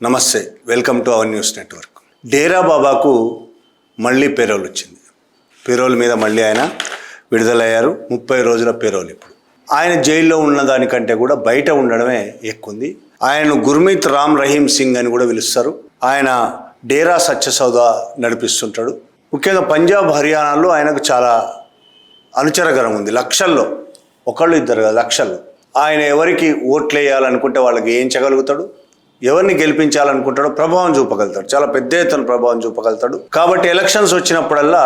నమస్తే, welcome to our news network. Dera బాబాకు మళ్ళీ పేరోల్ వచ్చింది. పేరోల్ మీద మళ్ళీ ఆయన విడుదలయ్యారు. 30 రోజుల పేరోల్. ఇప్పుడు ఆయన జైల్లో ఉన్న దానికంటే కూడా బయట ఉండడమే ఎక్కువంది. ఆయనను గుర్మీత్ రామ్ రహీం సింగ్ అని కూడా పిలుస్తారు. ఆయన డేరా సత్యసౌదా నడిపిస్తుంటాడు. ముఖ్యంగా పంజాబ్, హర్యానాలో ఆయనకు చాలా అనుచరగరం ఉంది. లక్షల్లో, ఒకళ్ళు ఇద్దరు కాదు, లక్షల్లో. ఆయన ఎవరికి ఓట్లు వేయాలనుకుంటే వాళ్ళకి వేయించగలుగుతాడు, ఎవరిని గెలిపించాలనుకుంటాడో ప్రభావం చూపగలుగుతాడు, చాలా పెద్ద ఎత్తున ప్రభావం చూపగలుగుతాడు. కాబట్టి ఎలక్షన్స్ వచ్చినప్పుడల్లా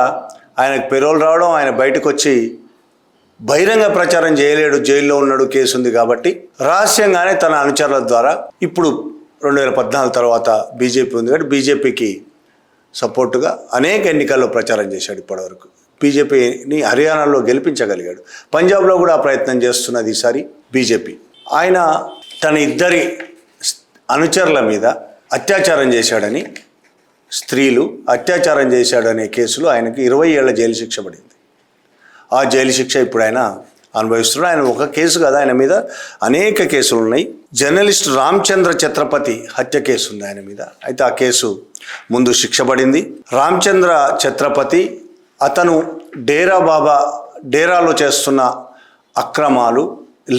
ఆయనకు పెరోల్ రావడం, ఆయన బయటకు వచ్చి బహిరంగ ప్రచారం చేయలేడు, జైల్లో ఉన్నాడు, కేసు ఉంది కాబట్టి రహస్యంగానే తన అనుచరుల ద్వారా ఇప్పుడు 2014 తర్వాత బీజేపీ ఉంది కాబట్టి బీజేపీకి సపోర్టుగా అనేక ఎన్నికల్లో ప్రచారం చేశాడు. ఇప్పటివరకు బీజేపీని హర్యానాలో గెలిపించగలిగాడు. పంజాబ్లో కూడా ప్రయత్నం చేస్తున్నది ఈసారి బీజేపీ. ఆయన తన ఇద్దరి అనుచరుల మీద అత్యాచారం చేశాడని, స్త్రీలు అత్యాచారం చేశాడనే కేసులో ఆయనకి 20 ఏళ్ల జైలు శిక్ష పడింది. ఆ జైలు శిక్ష ఇప్పుడు ఆయన అనుభవిస్తున్నాడు. ఆయన ఒక కేసు కదా, ఆయన మీద అనేక కేసులు ఉన్నాయి. జర్నలిస్ట్ రామచంద్ర ఛత్రపతి హత్య కేసు ఉంది ఆయన మీద. అయితే ఆ కేసు ముందు శిక్ష పడింది. రామచంద్ర ఛత్రపతి అతను డేరాలో చేస్తున్న అక్రమాలు,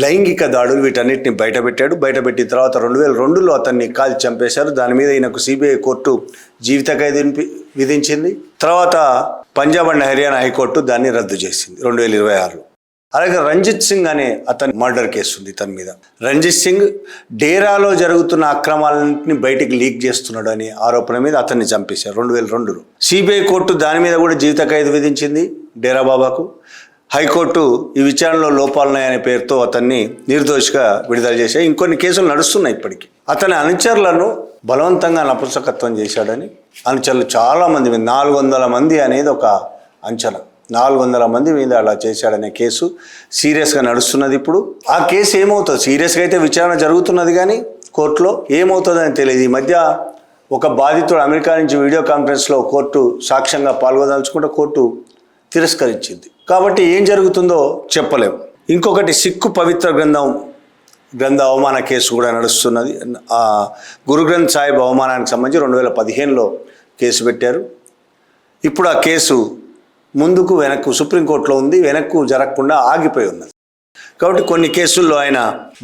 లైంగిక దాడులు, వీటన్నిటిని బయటపెట్టాడు. బయటపెట్టిన తర్వాత 2002లో అతన్ని కాల్చి చంపేశారు. దాని మీద ఈయనకు సిబిఐ కోర్టు జీవిత ఖైదు విధించింది. తర్వాత పంజాబ్ అండ్ హర్యానా హైకోర్టు దాన్ని రద్దు చేసింది 2026లో. అలాగే రంజిత్ సింగ్ అనే అతని మర్డర్ కేసు ఉంది ఇతని మీద. రంజిత్ సింగ్ డేరాలో జరుగుతున్న అక్రమాలన్నింటినీ బయటికి లీక్ చేస్తున్నాడు అనే ఆరోపణ మీద అతన్ని చంపేశారు 2002లో. సిబిఐ కోర్టు దాని మీద కూడా జీవిత ఖైదు విధించింది డేరా బాబాకు. హైకోర్టు ఈ విచారణలో లోపాలున్నాయనే పేరుతో అతన్ని నిర్దోషిగా విడుదల చేశాయి. ఇంకొన్ని కేసులు నడుస్తున్నాయి ఇప్పటికీ. అతని అనుచరులను బలవంతంగా నపుంసకత్వం చేశాడని అనుచరులు చాలామంది మీద, 400 మంది అనేది ఒక అంచనా, 400 మంది మీద అలా చేశాడనే కేసు సీరియస్గా నడుస్తున్నది. ఇప్పుడు ఆ కేసు ఏమవుతుంది, సీరియస్గా అయితే విచారణ జరుగుతున్నది కానీ కోర్టులో ఏమవుతుందని తెలియదు. ఈ మధ్య ఒక బాధితుడు అమెరికా నుంచి వీడియో కాన్ఫరెన్స్లో కోర్టు సాక్ష్యంగా పాల్గొదలుచుకుంటే కోర్టు తిరస్కరించింది. కాబట్టి ఏం జరుగుతుందో చెప్పలేము. ఇంకొకటి సిక్కు పవిత్ర గ్రంథ అవమాన కేసు కూడా నడుస్తున్నది. ఆ గురు గ్రంథ్ సాహిబ్ అవమానానికి సంబంధించి 2015లో కేసు పెట్టారు. ఇప్పుడు ఆ కేసు ముందుకు వెనక్కు సుప్రీంకోర్టులో ఉంది, వెనక్కు జరగకుండా ఆగిపోయి ఉన్నది. కాబట్టి కొన్ని కేసుల్లో ఆయన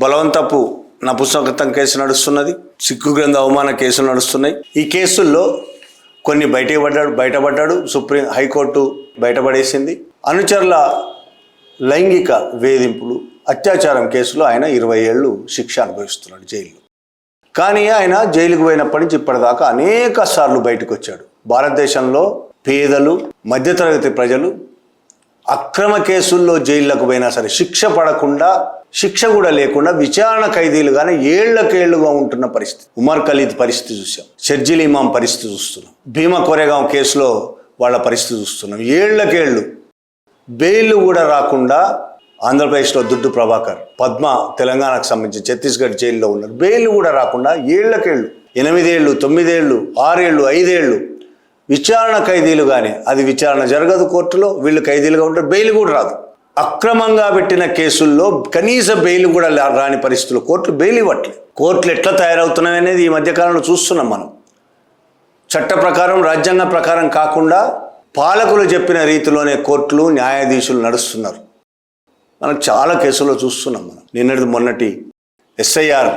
బలవంతపు నపుంసకత్వం కేసు నడుస్తున్నది, సిక్కు గ్రంథ అవమాన కేసులు నడుస్తున్నాయి. ఈ కేసుల్లో కొన్ని బయటపడ్డాడు, హైకోర్టు బయటపడేసింది. అనుచరుల లైంగిక వేధింపులు, అత్యాచారం కేసులో ఆయన 20 ఏళ్ళు శిక్ష అనుభవిస్తున్నాడు జైల్లో. కానీ ఆయన జైలుకు పోయినప్పటి నుంచి ఇప్పటిదాకా అనేక సార్లు బయటకు వచ్చాడు. భారతదేశంలో పేదలు, మధ్యతరగతి ప్రజలు అక్రమ కేసుల్లో జైళ్లకు పోయినా సరే శిక్ష పడకుండా, శిక్ష కూడా లేకుండా విచారణ ఖైదీలుగానే ఏళ్లకేళ్లుగా ఉంటున్న పరిస్థితి. ఉమర్ ఖలీద్ పరిస్థితి చూసాం, షర్జిల్ ఇమాం పరిస్థితి చూస్తున్నాం, భీమా కోరేగాం కేసులో వాళ్ళ పరిస్థితి చూస్తున్నాం. ఏళ్లకేళ్ళు బెయిల్ కూడా రాకుండా ఆంధ్రప్రదేశ్లో దుడ్డు ప్రభాకర్, పద్మ తెలంగాణకు సంబంధించి ఛత్తీస్గఢ్ జైల్లో ఉన్నారు. బెయిల్ కూడా రాకుండా ఏళ్లకేళ్ళు, 8 ఏళ్ళు, 9 ఏళ్ళు, 6 ఏళ్ళు, 5 ఏళ్ళు విచారణ ఖైదీలుగానే. అది విచారణ జరగదు కోర్టులో, వీళ్ళు ఖైదీలుగా ఉంటారు, బెయిల్ కూడా రాదు. అక్రమంగా పెట్టిన కేసుల్లో కనీస బెయిల్ కూడా రాని పరిస్థితులు, కోర్టులు బెయిల్ ఇవ్వట్లేదు. కోర్టులు ఎట్లా తయారవుతున్నాయి అనేది ఈ మధ్యకాలంలో చూస్తున్నాం మనం. చట్ట ప్రకారం, రాజ్యాంగ ప్రకారం కాకుండా పాలకులు చెప్పిన రీతిలోనే కోర్టులు, న్యాయాధీశులు నడుస్తున్నారు. మనం చాలా కేసుల్లో చూస్తున్నాం. మనం మొన్నటి SIR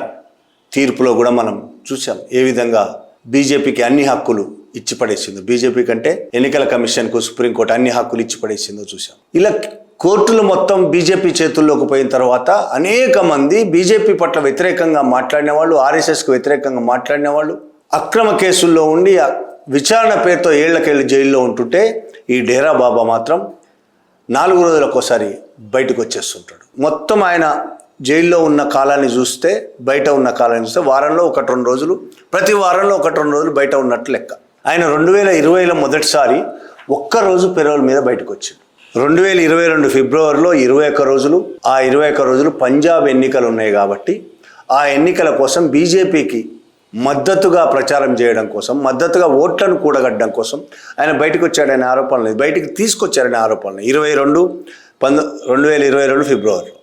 తీర్పులో కూడా మనం చూసాం ఏ విధంగా బీజేపీకి అన్ని హక్కులు ఇచ్చి పడేసిందో, బీజేపీ కంటే ఎన్నికల కమిషన్కు సుప్రీంకోర్టు అన్ని హక్కులు ఇచ్చి పడేసిందో చూసాం. ఇలా కోర్టులు మొత్తం బీజేపీ చేతుల్లోకి పోయిన తర్వాత అనేక మంది బీజేపీ పట్ల వ్యతిరేకంగా మాట్లాడిన వాళ్ళు, RSSకు వ్యతిరేకంగా మాట్లాడిన వాళ్ళు అక్రమ కేసుల్లో ఉండి విచారణ పేరుతో ఏళ్లకేళ్ళు జైల్లో ఉంటుంటే, ఈ డేరా బాబా మాత్రం 4 రోజులకోసారి బయటకు వచ్చేస్తుంటాడు. మొత్తం ఆయన జైల్లో ఉన్న కాలాన్ని చూస్తే, బయట ఉన్న కాలాన్ని చూస్తే వారంలో 1-2 రోజులు, ప్రతి వారంలో 1-2 రోజులు బయట ఉన్నట్టు లెక్క. ఆయన 2020లో మొదటిసారి ఒక్కరోజు పెరోల్ మీద బయటకు వచ్చింది. 2022 ఫిబ్రవరిలో 21 రోజులు. ఆ 21 రోజులు పంజాబ్ ఎన్నికలు ఉన్నాయి కాబట్టి ఆ ఎన్నికల కోసం బీజేపీకి మద్దతుగా ప్రచారం చేయడం కోసం, మద్దతుగా ఓట్లను కూడగట్టడం కోసం ఆయన బయటకు వచ్చాడనే ఆరోపణలు, బయటికి తీసుకొచ్చారనే ఆరోపణలు 2022 ఫిబ్రవరిలో.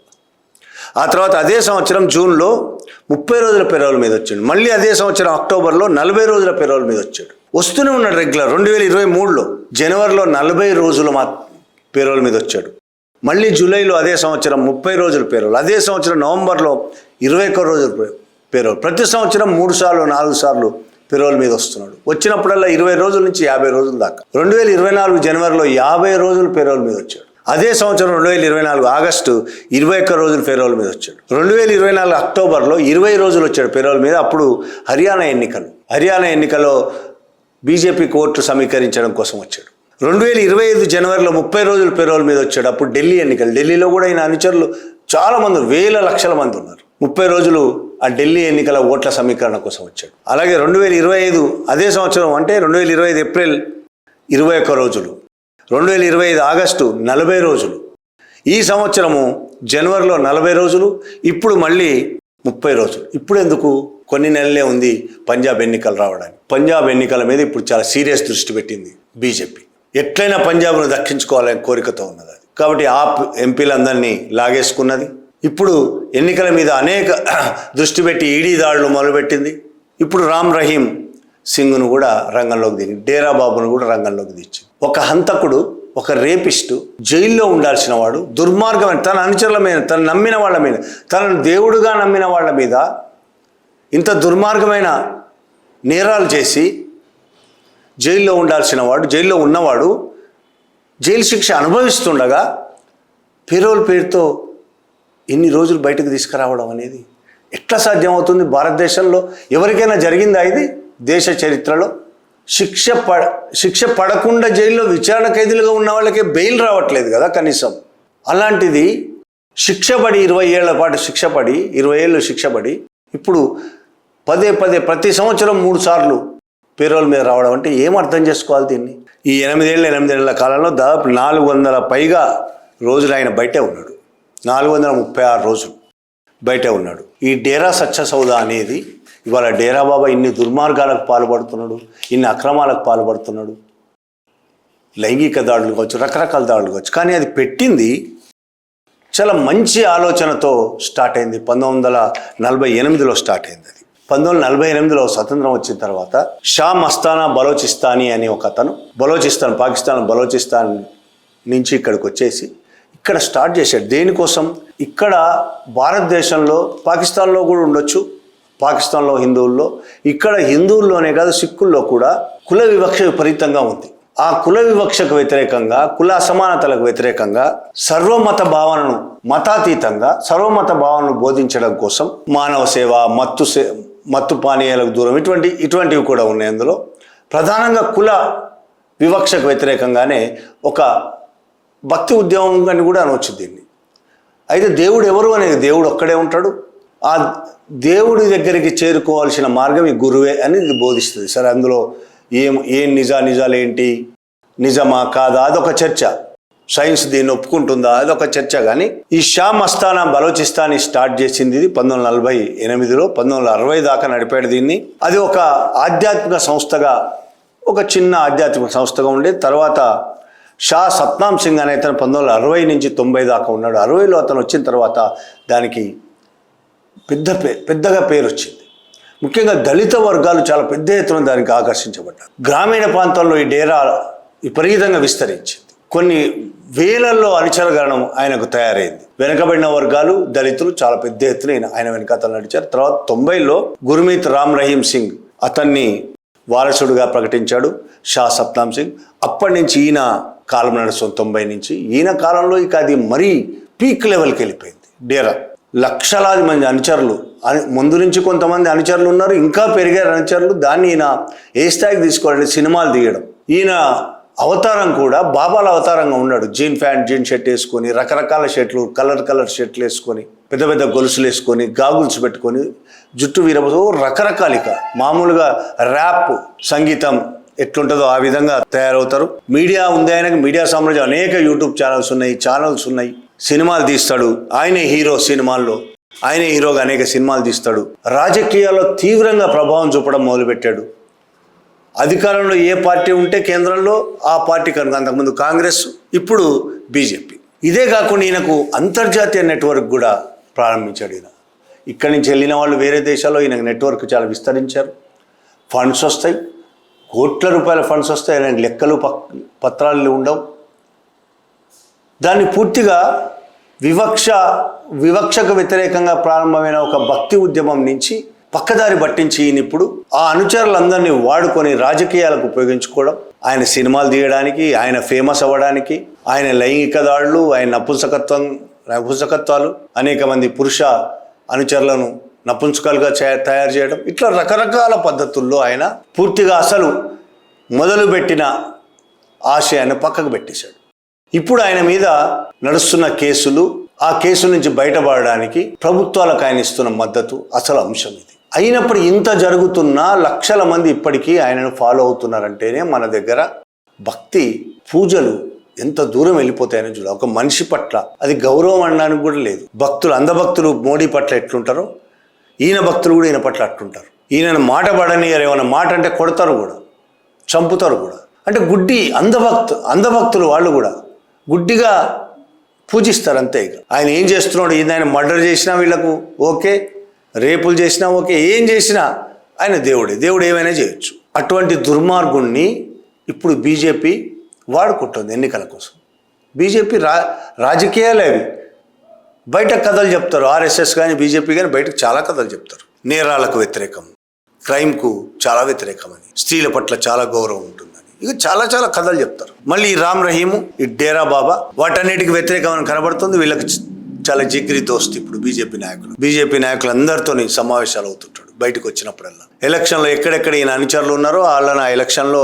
ఆ తర్వాత అదే సంవత్సరం జూన్లో 30 రోజుల పెరోల్ మీద వచ్చాడు. మళ్ళీ అదే సంవత్సరం అక్టోబర్లో 40 రోజుల పెరోల్ మీద వచ్చాడు. వస్తూనే ఉన్నాడు రెగ్యులర్. 2023లో జనవరిలో 40 రోజుల పెరోల్ మీద వచ్చాడు. మళ్ళీ జూలైలో అదే సంవత్సరం 30 రోజుల పెరోల్. అదే సంవత్సరం నవంబర్లో 21 రోజుల పెరోల్. ప్రతి సంవత్సరం 3 సార్లు 4 సార్లు పెరోల్ మీద వస్తున్నాడు. వచ్చినప్పుడల్లా 20 రోజుల నుంచి 50 రోజుల దాకా. 2024 జనవరిలో 50 రోజులు పెరోల్ మీద వచ్చాడు. అదే సంవత్సరం 2024 ఆగస్టు 21 రోజులు పెరోల్ మీద వచ్చాడు. 2024 అక్టోబర్లో 20 రోజులు వచ్చాడు పెరోల్ మీద. అప్పుడు హర్యానా ఎన్నికలో బీజేపీ కోర్టు సమీకరించడం కోసం వచ్చాడు. 2025 జనవరిలో 30 రోజులు పెరోల్ మీద వచ్చాడు. అప్పుడు ఢిల్లీ ఎన్నికలు. ఢిల్లీలో కూడా ఈయన అనుచరులు చాలామంది, వేల లక్షల మంది ఉన్నారు. 30 రోజులు ఆ ఢిల్లీ ఎన్నికల ఓట్ల సమీకరణ కోసం వచ్చాడు. అలాగే 2025 అదే సంవత్సరం అంటే 2025 ఏప్రిల్ 21 రోజులు, 2025 ఆగస్టు 40 రోజులు, ఈ సంవత్సరము జనవరిలో 40 రోజులు, ఇప్పుడు మళ్ళీ 30 రోజులు. ఇప్పుడు ఎందుకు? కొన్ని నెలలే ఉంది పంజాబ్ ఎన్నికలు రావడానికి. పంజాబ్ ఎన్నికల మీద ఇప్పుడు చాలా సీరియస్ దృష్టి పెట్టింది బీజేపీ. ఎట్లయినా పంజాబ్ను దక్కించుకోవాలనే కోరికతో ఉన్నది అది. కాబట్టి ఆ ఎంపీలందరినీ లాగేసుకున్నది. ఇప్పుడు ఎన్నికల మీద అనేక దృష్టి పెట్టి ఈడీ దాడులు మొదలుపెట్టింది. ఇప్పుడు రామ్ రహీం సింగ్ను కూడా రంగంలోకి దిగింది. డేరా బాబును కూడా రంగంలోకి దించింది. ఒక హంతకుడు, ఒక రేపిస్టు, జైల్లో ఉండాల్సిన వాడు, దుర్మార్గమైన తన అనుచరుల మీద, తను నమ్మిన వాళ్ళ మీద, తనను దేవుడుగా నమ్మిన వాళ్ళ మీద ఇంత దుర్మార్గమైన నేరాలు చేసి జైల్లో ఉండాల్సిన వాడు, జైల్లో ఉన్నవాడు జైలు శిక్ష అనుభవిస్తుండగా పెరోల్ పేరుతో ఎన్ని రోజులు బయటకు తీసుకురావడం అనేది ఎట్లా సాధ్యమవుతుంది? భారతదేశంలో ఎవరికైనా జరిగిందా ఇది? దేశ చరిత్రలో శిక్ష పడకుండా జైల్లో విచారణ ఖైదీలుగా ఉన్న వాళ్ళకే బెయిల్ రావట్లేదు కదా కనీసం. అలాంటిది శిక్షపడి 20 ఏళ్ల పాటు శిక్షపడి 20 ఏళ్ళు శిక్షపడి ఇప్పుడు పదే ప్రతి సంవత్సరం 3 సార్లు పేరోల్ మీద రావడం అంటే ఏం అర్థం చేసుకోవాలి దీన్ని? ఈ 8 ఏళ్ల కాలంలో దాదాపు 400 పైగా రోజులు ఆయన బయటే ఉన్నాడు. 436 రోజులు బయటే ఉన్నాడు. ఈ డేరా సచ్చా సౌదా అనేది ఇవాళ డేరా బాబా ఇన్ని దుర్మార్గాలకు పాల్పడుతున్నాడు, ఇన్ని అక్రమాలకు పాల్పడుతున్నాడు, లైంగిక దాడులు కావచ్చు, రకరకాల దాడులు కావచ్చు. కానీ అది పెట్టింది చాలా మంచి ఆలోచనతో స్టార్ట్ అయింది. 1948లో స్టార్ట్ అయింది. అది 1948లో స్వతంత్రం వచ్చిన తర్వాత షా మస్తానా బలోచిస్తానీ అని ఒక అతను పాకిస్తాన్ బలోచిస్తాన్ నుంచి ఇక్కడికి వచ్చేసి ఇక్కడ స్టార్ట్ చేశాడు. దేనికోసం? ఇక్కడ భారతదేశంలో, పాకిస్తాన్లో కూడా ఉండొచ్చు, పాకిస్తాన్లో హిందువుల్లో, ఇక్కడ హిందువుల్లోనే కాదు సిక్కుల్లో కూడా కుల వివక్ష విపరీతంగా ఉంది. ఆ కుల వివక్షకు వ్యతిరేకంగా, కుల అసమానతలకు వ్యతిరేకంగా మతాతీతంగా సర్వమత భావనను బోధించడం కోసం మానవ సేవ, మత్తు పానీయాలకు దూరం, ఇటువంటివి కూడా ఉన్నాయి. అందులో ప్రధానంగా కుల వివక్షకు వ్యతిరేకంగానే ఒక భక్తి ఉద్యమం అని కూడా అనవచ్చు దీన్ని. అయితే దేవుడు ఎవరు అనేది, దేవుడు ఒక్కడే ఉంటాడు. ఆ దేవుడి దగ్గరికి చేరుకోవాల్సిన మార్గం ఈ గురువే అని ఇది బోధిస్తుంది. సరే, అందులో ఏం నిజాలు ఏంటి, నిజమా కాదా అదొక చర్చ, సైన్స్ దీన్ని ఒప్పుకుంటుందా అదొక చర్చ. కానీ ఈ షా మస్తానా బలోచిస్తాన్ని స్టార్ట్ చేసింది ఇది 1948లో. 1960 దాకా నడిపాడు దీన్ని. అది ఒక ఆధ్యాత్మిక సంస్థగా, ఒక చిన్న ఆధ్యాత్మిక సంస్థగా ఉండే. తర్వాత షా సత్నాం సింగ్ అనే అతను 1960 నుంచి 90 దాకా ఉన్నాడు. 60లో అతను వచ్చిన తర్వాత దానికి పెద్దగా పేరు వచ్చింది. ముఖ్యంగా దళిత వర్గాలు చాలా పెద్ద ఎత్తున దానికి ఆకర్షించబడ్డారు. గ్రామీణ ప్రాంతాల్లో ఈ డేరా విపరీతంగా విస్తరించింది. కొన్ని వేలల్లో అనుచరగణం ఆయనకు తయారైంది. వెనుకబడిన వర్గాలు, దళితులు చాలా పెద్ద ఎత్తున ఆయన వెనకాతలు నడిచారు. తర్వాత 90లో గుర్మీత్ రామ్ రహీం సింగ్ అతన్ని వారసుడుగా ప్రకటించాడు షా సత్నాం సింగ్. అప్పటి నుంచి ఈయన కాలం నడుస్తుంది. 90 నుంచి ఈయన కాలంలో ఇక అది మరీ పీక్ లెవెల్కి వెళ్ళిపోయింది. డేరా లక్షలాది మంది అనుచరులు, ముందు నుంచి కొంతమంది అనుచరులు ఉన్నారు, ఇంకా పెరిగారు అనుచరులు. దాన్ని ఈయన ఏ స్థాయికి తీసుకోవాలంటే సినిమాలు తీయడం. ఈయన అవతారం కూడా బాబాల అవతారంగా ఉన్నాడు. జీన్ షర్ట్ వేసుకొని, రకరకాల షర్ట్లు, కలర్ షర్ట్లు వేసుకొని, పెద్ద గొలుసులు వేసుకొని, గాగుల్స్ పెట్టుకొని, జుట్టు వీరబోతో రకరకాల, ఇక మామూలుగా ర్యాప్ సంగీతం ఎట్లుంటుందో ఆ విధంగా తయారవుతారు. మీడియా ఉంది ఆయనకి, మీడియా సామ్రాజ్యం, అనేక యూట్యూబ్ ఛానల్స్ ఉన్నాయి. సినిమాలు తీస్తాడు. ఆయనే హీరో సినిమాల్లో, ఆయనే హీరోగా అనేక సినిమాలు తీస్తాడు. రాజకీయాల్లో తీవ్రంగా ప్రభావం చూపడం మొదలుపెట్టాడు. అధికారంలో ఏ పార్టీ ఉంటే కేంద్రంలో ఆ పార్టీ కనుక, అంతకుముందు కాంగ్రెస్, ఇప్పుడు బీజేపీ. ఇదే కాకుండా ఈయనకు అంతర్జాతీయ నెట్వర్క్ కూడా ప్రారంభించాడు. ఇక్కడి నుంచి వెళ్ళిన వాళ్ళు వేరే దేశాల్లో ఈయన నెట్వర్క్ చాలా విస్తరించారు. ఫండ్స్ వస్తాయి, కోట్ల రూపాయల ఫండ్స్ వస్తాయి. ఆయన లెక్కలు పత్రాలు ఉండవు. దాన్ని పూర్తిగా వివక్షకు వ్యతిరేకంగా ప్రారంభమైన ఒక భక్తి ఉద్యమం నుంచి పక్కదారి పట్టించి ఈయన ఇప్పుడు ఆ అనుచరులందరినీ వాడుకొని రాజకీయాలకు ఉపయోగించుకోవడం, ఆయన సినిమాలు తీయడానికి, ఆయన ఫేమస్ అవ్వడానికి, ఆయన లైంగిక దాడులు, ఆయన నపుంసకత్వాలు, అనేక మంది పురుష అనుచరులను నపుంసకాలుగా తయారు చేయడం, ఇట్లా రకరకాల పద్ధతుల్లో ఆయన పూర్తిగా అసలు మొదలుపెట్టిన ఆశయాన్ని పక్కకు పెట్టేశాడు. ఇప్పుడు ఆయన మీద నడుస్తున్న కేసులు, ఆ కేసు నుంచి బయటపడడానికి ప్రభుత్వాలకు ఆయన ఇస్తున్న మద్దతు అసలు అంశం ఇది. అయినప్పుడు ఇంత జరుగుతున్నా లక్షల మంది ఇప్పటికీ ఆయనను ఫాలో అవుతున్నారంటేనే మన దగ్గర భక్తి పూజలు ఎంత దూరం వెళ్ళిపోతాయని చూడ. ఒక మనిషి పట్ల అది గౌరవం అనడానికి కూడా లేదు. భక్తులు, అంధభక్తులు మోడీ పట్ల ఎట్లుంటారో ఈయన భక్తులు కూడా ఈయన పట్ల అట్లుంటారు. ఈయనను మాట పడనియరు, ఏమైనా మాట అంటే కొడతారు కూడా, చంపుతారు కూడా. అంటే గుడ్డి అంధభక్తులు వాళ్ళు కూడా గుడ్డిగా పూజిస్తారు అంతే. ఇక ఆయన ఏం చేస్తున్నాడు, ఆయన మర్డర్ చేసినా వీళ్ళకు ఓకే, రేపులు చేసినా ఓకే, ఏం చేసినా ఆయన దేవుడు ఏమైనా చేయొచ్చు. అటువంటి దుర్మార్గుణ్ణి ఇప్పుడు బీజేపీ వాడుకుంటుంది ఎన్నికల కోసం. బీజేపీ రాజకీయాలే అవి. బయట కథలు చెప్తారు, ఆర్ఎస్ఎస్ కానీ బీజేపీ కానీ బయటకు చాలా కథలు చెప్తారు. నేరాలకు వ్యతిరేకం, క్రైమ్కు చాలా వ్యతిరేకమని, స్త్రీల పట్ల చాలా గౌరవం ఉంటుందని, ఇక చాలా కథలు చెప్తారు. మళ్ళీ ఈ రామ్ రహీము, ఈ డేరా బాబా, వాటన్నిటికి వ్యతిరేకమని కనబడుతుంది. వీళ్ళకి చాలా జిగ్రీ దోస్తు ఇప్పుడు బీజేపీ నాయకులు అందరితో సమావేశాలు అవుతుంటాడు బయటకు వచ్చినప్పుడల్లా. ఎలక్షన్లో ఎక్కడెక్కడ ఈయన అనుచరులు ఉన్నారో వాళ్ళని ఆ ఎలక్షన్లో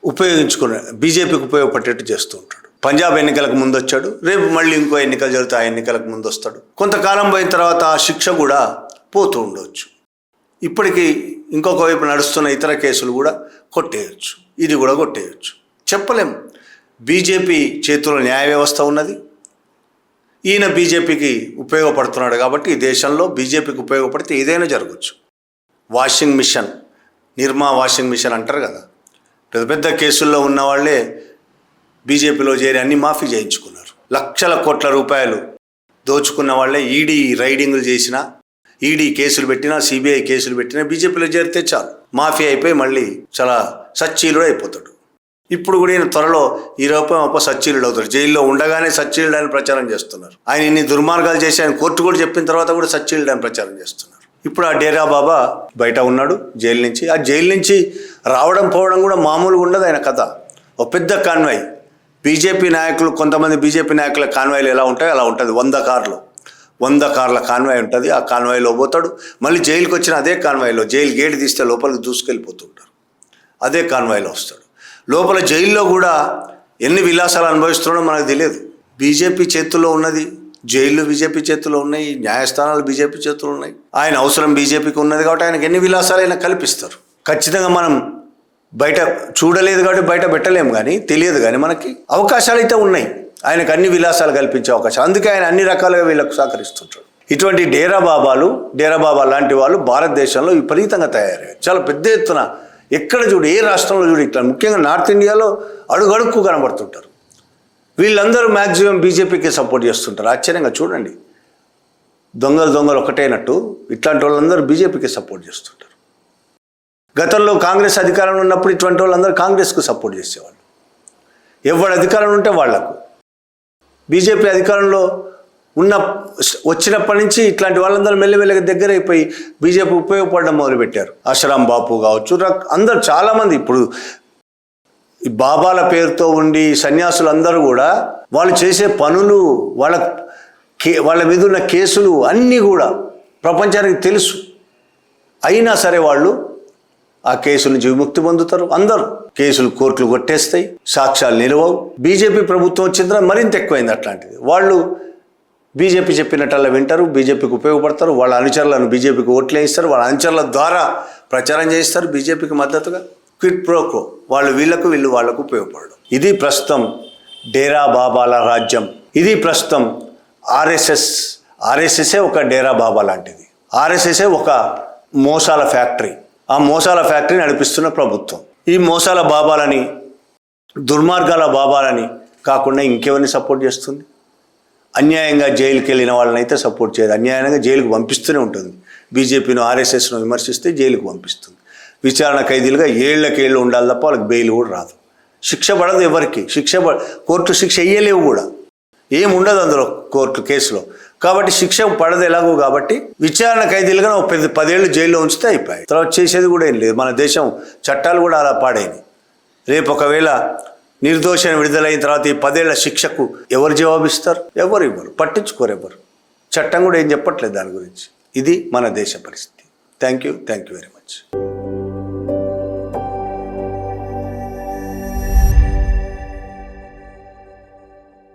ఉపయోగించుకుని బీజేపీకి ఉపయోగపడేట్టు చేస్తూ ఉంటాడు. పంజాబ్ ఎన్నికలకు ముందు వచ్చాడు, రేపు మళ్ళీ ఇంకో ఎన్నికలు జరుగుతాయి, ఆ ఎన్నికలకు ముందు వస్తాడు. కొంతకాలం పోయిన తర్వాత ఆ శిక్ష కూడా పోతూ ఉండవచ్చు. ఇప్పటికీ ఇంకొక వైపు నడుస్తున్న ఇతర కేసులు కూడా కొట్టేయచ్చు, ఇది కూడా కొట్టేయచ్చు, చెప్పలేం. బీజేపీ చేతిలో న్యాయ వ్యవస్థ ఉన్నది. ఈయన బీజేపీకి ఉపయోగపడుతున్నాడు కాబట్టి ఈ దేశంలో బీజేపీకి ఉపయోగపడితే ఏదైనా జరగచ్చు. వాషింగ్ మిషన్, నిర్మా వాషింగ్ మిషన్ అంటారు కదా, పెద్ద కేసుల్లో ఉన్న వాళ్ళే బీజేపీలో చేరి అన్ని మాఫీ చేయించుకున్నారు. లక్షల కోట్ల రూపాయలు దోచుకున్న వాళ్ళే ఈడీ రైడింగ్లు చేసినా, ఈడీ కేసులు పెట్టినా, సిబిఐ కేసులు పెట్టినా బీజేపీలో చేరితే చాలు మాఫీ అయిపోయి మళ్ళీ చాలా సచ్చీలుడు అయిపోతాడు. ఇప్పుడు కూడా ఈయన త్వరలో ఈ రూపం సచ్చీలుడు అవుతాడు. జైల్లో ఉండగానే సచ్చీలుడు అని ప్రచారం చేస్తున్నారు. ఆయన ఇన్ని దుర్మార్గాలు చేసి ఆయన కోర్టు కూడా చెప్పిన తర్వాత కూడా సచ్చీలుడు అని ప్రచారం చేస్తున్నారు. ఇప్పుడు ఆ డేరా బాబా బయట ఉన్నాడు జైలు నుంచి. ఆ జైలు నుంచి రావడం పోవడం కూడా మామూలుగా ఉండదు ఆయన కథ. ఒక పెద్ద కాన్వాయ్, బీజేపీ నాయకులు, కొంతమంది బీజేపీ నాయకుల కాన్వాయ్లు ఎలా ఉంటాయో అలా ఉంటుంది. 100 కార్ల కాన్వాయ్ ఉంటుంది. ఆ కాన్వాయ్లో పోతాడు. మళ్ళీ జైలుకి వచ్చిన అదే కాన్వాయ్లో, జైలు గేట్ తీస్తే లోపలికి దూసుకెళ్ళిపోతుంటారు, అదే కాన్వాయ్లో వస్తాడు. లోపల జైల్లో కూడా ఎన్ని విలాసాలు అనుభవిస్తున్నాడో మనకు తెలియదు. బీజేపీ చేతుల్లో ఉన్నది, జైళ్ళు బీజేపీ చేతుల్లో ఉన్నాయి, న్యాయస్థానాలు బీజేపీ చేతుల్లో ఉన్నాయి. ఆయన అవసరం బీజేపీకి ఉన్నది కాబట్టి ఆయనకు ఎన్ని విలాసాలైనా కల్పిస్తారు. ఖచ్చితంగా మనం బయట చూడలేదు కాబట్టి బయట పెట్టలేము, కానీ తెలియదు. కానీ మనకి అవకాశాలు అయితే ఉన్నాయి, ఆయనకు అన్ని విలాసాలు కల్పించే అవకాశం. అందుకే ఆయన అన్ని రకాలుగా వీళ్ళకు సహకరిస్తుంటాడు. ఇటువంటి డేరా బాబా లాంటి వాళ్ళు భారతదేశంలో విపరీతంగా తయారయ్యారు. చాలా పెద్ద ఎత్తున ఎక్కడ చూడు, ఏ రాష్ట్రంలో చూడు, ఇట్లా ముఖ్యంగా నార్త్ ఇండియాలో అడుగడుక్కు కనబడుతుంటారు. వీళ్ళందరూ మ్యాక్సిమం బీజేపీకి సపోర్ట్ చేస్తుంటారు. ఆశ్చర్యంగా చూడండి, దొంగలు ఒకటైనట్టు ఇట్లాంటి వాళ్ళందరూ బీజేపీకి సపోర్ట్ చేస్తుంటారు. గతంలో కాంగ్రెస్ అధికారంలో ఉన్నప్పుడు ఇటువంటి వాళ్ళందరూ కాంగ్రెస్కు సపోర్ట్ చేసేవాళ్ళు. ఎవరు అధికారంలో ఉంటే వాళ్లకు. బీజేపీ అధికారంలో వచ్చినప్పటి నుంచి ఇట్లాంటి వాళ్ళందరూ మెల్లమెల్లగా దగ్గర అయిపోయి బీజేపీ ఉపయోగపడడం మొదలుపెట్టారు. ఆశ్రామ్ బాపు కావచ్చు, అందరూ చాలామంది ఇప్పుడు ఈ బాబాల పేరుతో ఉండి సన్యాసులు అందరూ కూడా వాళ్ళు చేసే పనులు, వాళ్ళ మీద ఉన్న కేసులు అన్నీ కూడా ప్రపంచానికి తెలుసు. అయినా సరే వాళ్ళు ఆ కేసుల నుంచి విముక్తి పొందుతారు. అందరూ కేసులు కోర్టులు కొట్టేస్తాయి, సాక్ష్యాలు నిలవవు. బీజేపీ ప్రభుత్వం వచ్చిన తర్వాత మరింత ఎక్కువైంది అట్లాంటిది. వాళ్ళు బీజేపీ చెప్పినట్టల్లా వింటారు, బీజేపీకి ఉపయోగపడతారు, వాళ్ళ అనుచరులను బీజేపీకి ఓట్లు వేయిస్తారు, వాళ్ళ అనుచరుల ద్వారా ప్రచారం చేస్తారు బీజేపీకి మద్దతుగా. క్విట్ ప్రోకో, వాళ్ళు వీళ్ళు వాళ్ళకు ఉపయోగపడడం. ఇది ప్రస్తుతం డేరా బాబాల రాజ్యం. ఇది ప్రస్తుతం ఆర్ఎస్ఎస్ఏ ఒక డేరా బాబా లాంటిది. ఆర్ఎస్ఎస్ఏ ఒక మోసాల ఫ్యాక్టరీ. ఆ మోసాల ఫ్యాక్టరీ నడిపిస్తున్న ప్రభుత్వం. ఈ మోసాల బాబాలని, దుర్మార్గాల బాబాలని కాకుండా ఇంకెవరిని సపోర్ట్ చేస్తుంది? అన్యాయంగా జైలుకి వెళ్ళిన వాళ్ళని అయితే సపోర్ట్ చేయదు, అన్యాయంగా జైలుకు పంపిస్తూనే ఉంటుంది. బీజేపీను ఆర్ఎస్ఎస్ను విమర్శిస్తే జైలుకు పంపిస్తుంది. విచారణ ఖైదీలుగా ఏళ్లకేళ్ళు ఉండాలి తప్ప వాళ్ళకి బెయిల్ కూడా రాదు. శిక్ష పడదు ఎవరికి, కోర్టు శిక్ష వేయలేవు కూడా, ఏముండదు అందులో కోర్టు కేసులో. కాబట్టి శిక్ష పడదు ఎలాగో. కాబట్టి విచారణ ఖైదీలుగా 10 ఏళ్ళు జైల్లో ఉంచితే అయిపోయాయి. తర్వాత చేసేది కూడా ఏం లేదు. మన దేశం చట్టాలు కూడా అలా పాడైనవి. రేపు ఒకవేళ నిర్దోషాన్ని విడుదలైన తర్వాత ఈ 10 ఏళ్ల శిక్షకు ఎవరు జవాబిస్తారు? ఎవరు ఇవ్వరు, పట్టించుకోరు ఎవరు. చట్టం కూడా ఏం చెప్పట్లేదు దాని గురించి. ఇది మన దేశ పరిస్థితి. Thank you very much.